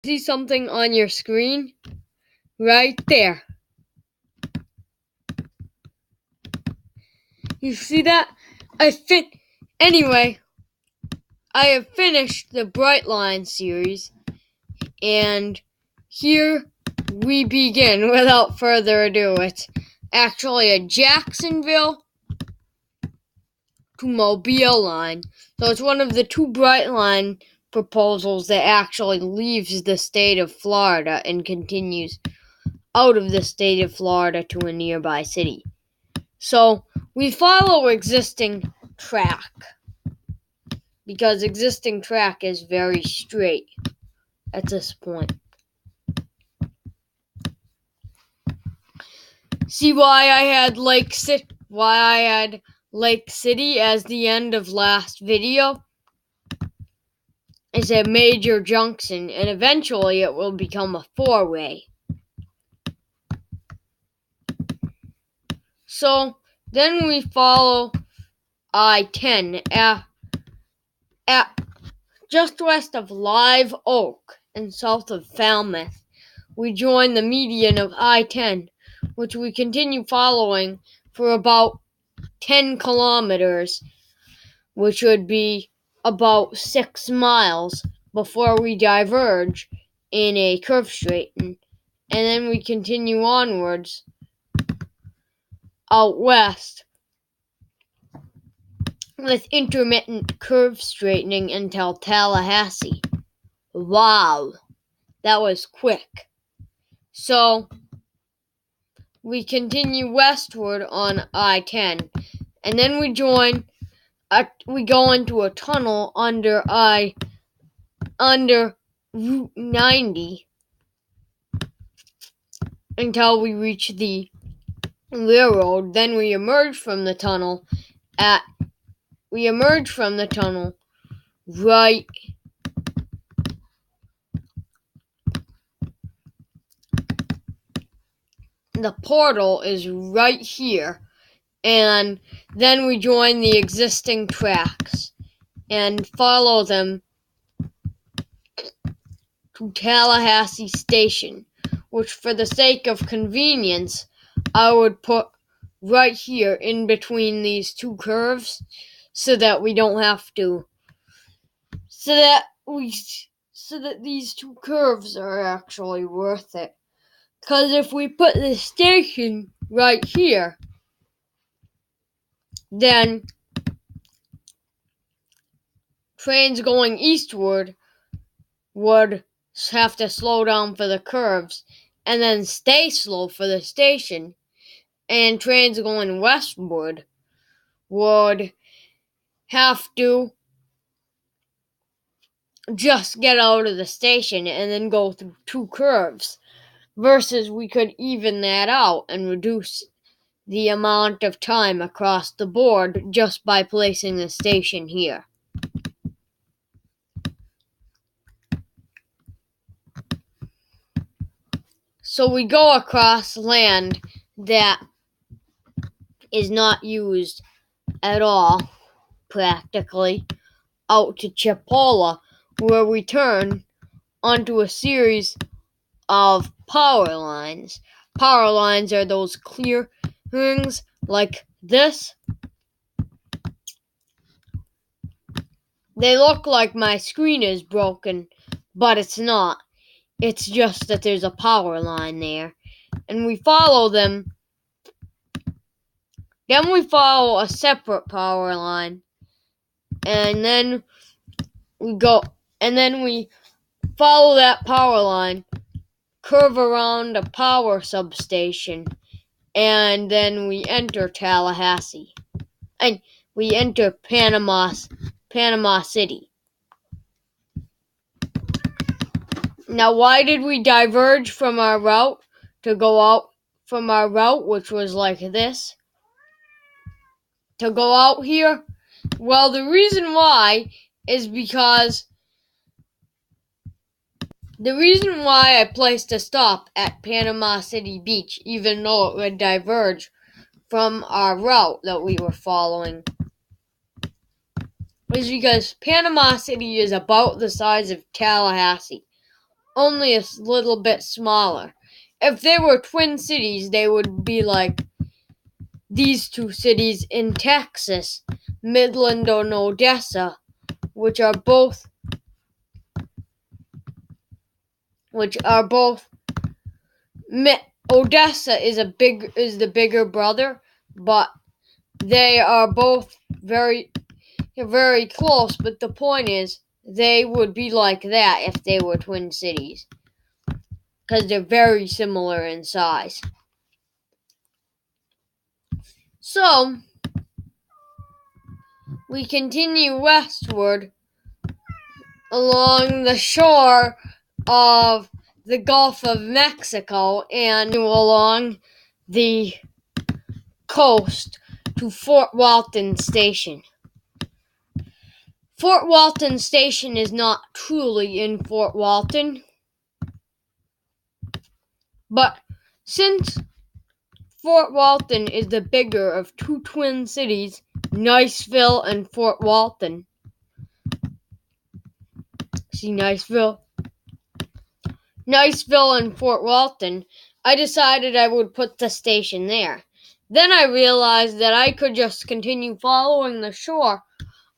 See something on your screen? Right there. You see that? Anyway, I have finished the Brightline series, and here we begin without further ado. It's actually a Jacksonville to Mobile line. So it's one of the two Brightline proposals that actually leaves the state of Florida and continues out of the state of Florida to a nearby city. So we follow existing track because existing track is very straight at this point. See why I had Lake City as the end of last video? It's a major junction, and eventually it will become a four-way. So then we follow I-10 at just west of Live Oak and south of Falmouth. We join the median of I-10, which we continue following for about 10 kilometers, which would be about 6 miles before we diverge in a curve straighten, and then we continue onwards out west with intermittent curve straightening until Tallahassee. Wow, that was quick. So we continue westward on I-10, and then we go into a tunnel under Route 90 until we reach the railroad. Then we emerge from the tunnel right the portal is right here, and then we join the existing tracks and follow them to Tallahassee Station, which for the sake of convenience I would put right here in between these two curves so that these two curves are actually worth it. Because if we put the station right here, then trains going eastward would have to slow down for the curves and then stay slow for the station, and trains going westward would have to just get out of the station and then go through two curves, versus we could even that out and reduce the amount of time across the board just by placing the station here. So we go across land that is not used at all, practically, out to Chipola, where we turn onto a series of power lines. Power lines are those clearings like this. They look like my screen is broken, but it's not. It's just that there's a power line there. And we follow them. Then we follow a separate power line. And then we follow that power line, curve around a power substation, and then we enter Tallahassee. And we enter Panama City. Now, why did we diverge from our route to go out from our route, which was like this, to go out here? Well, the reason why is because I placed a stop at Panama City Beach, even though it would diverge from our route that we were following, is because Panama City is about the size of Tallahassee. only a little bit smaller. If they were twin cities, they would be like these two cities in Texas, Midland and Odessa, which are both Odessa is the bigger brother, but they are both very close. But the point is, they would be like that if they were twin cities, because they're very similar in size. So we continue westward along the shore of the Gulf of Mexico and along the coast to Fort Walton Station. Fort Walton Station is not truly in Fort Walton, but since Fort Walton is the bigger of two twin cities, Niceville and Fort Walton. See Niceville and Fort Walton, I decided I would put the station there. Then I realized that I could just continue following the shore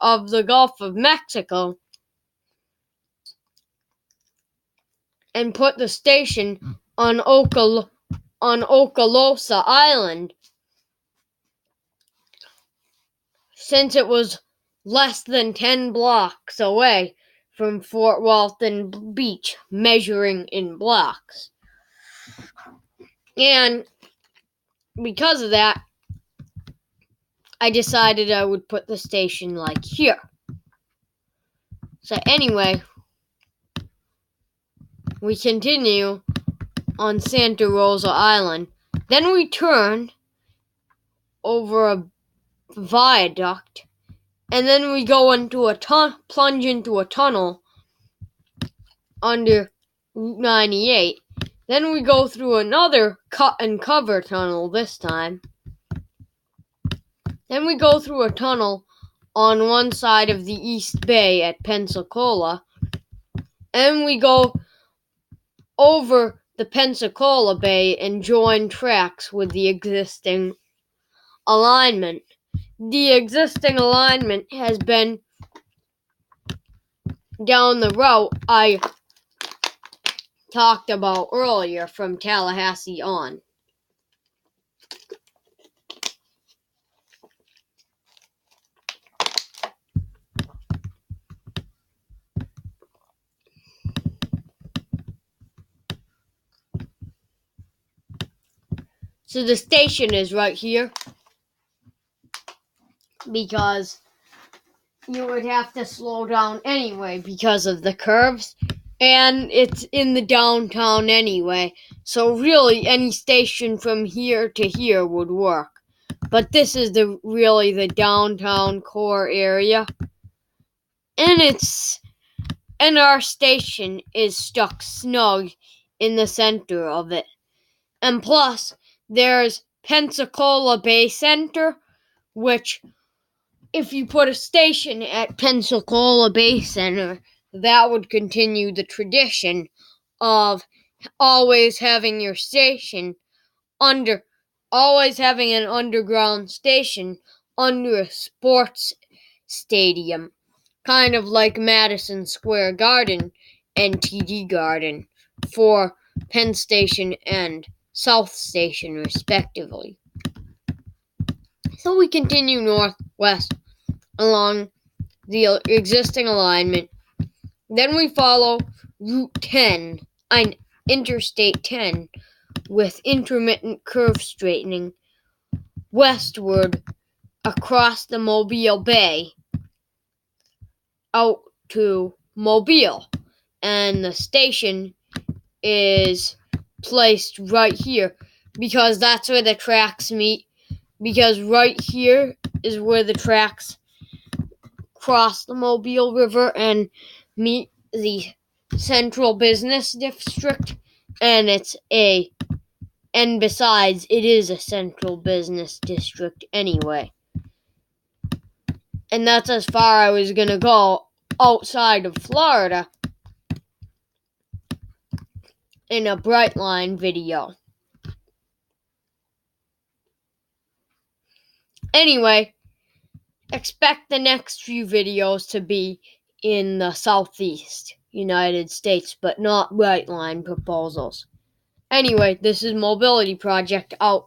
of the Gulf of Mexico and put the station on Okaloosa Island, since it was less than 10 blocks away from Fort Walton Beach, measuring in blocks. And because of that, I decided I would put the station like here. So anyway, we continue on Santa Rosa Island. Then we turn over a viaduct, and then we go into plunge into a tunnel under Route 98. Then we go through another cut and cover tunnel this time. Then we go through a tunnel on one side of the East Bay at Pensacola, and we go over the Pensacola Bay and join tracks with the existing alignment. The existing alignment has been down the route I talked about earlier from Tallahassee on. So the station is right here, because you would have to slow down anyway because of the curves, and it's in the downtown anyway, so really any station from here to here would work. But this is really the downtown core area, and our station is stuck snug in the center of it. And plus, there's Pensacola Bay Center, which, if you put a station at Pensacola Bay Center, that would continue the tradition of always having your station always having an underground station under a sports stadium, kind of like Madison Square Garden and TD Garden for Penn Station and South Station, respectively. So we continue northwest along the existing alignment. Then we follow Route 10, Interstate 10, with intermittent curve straightening westward across the Mobile Bay out to Mobile. And the station is placed right here, because that's where the tracks meet, because right here is where the tracks cross the Mobile River and meet the Central Business District, and besides, it is a Central Business District anyway. And that's as far I was gonna go outside of Florida. in a Brightline video. Anyway, expect the next few videos to be in the Southeast United States, but not Brightline proposals. Anyway, this is Mobility Project out.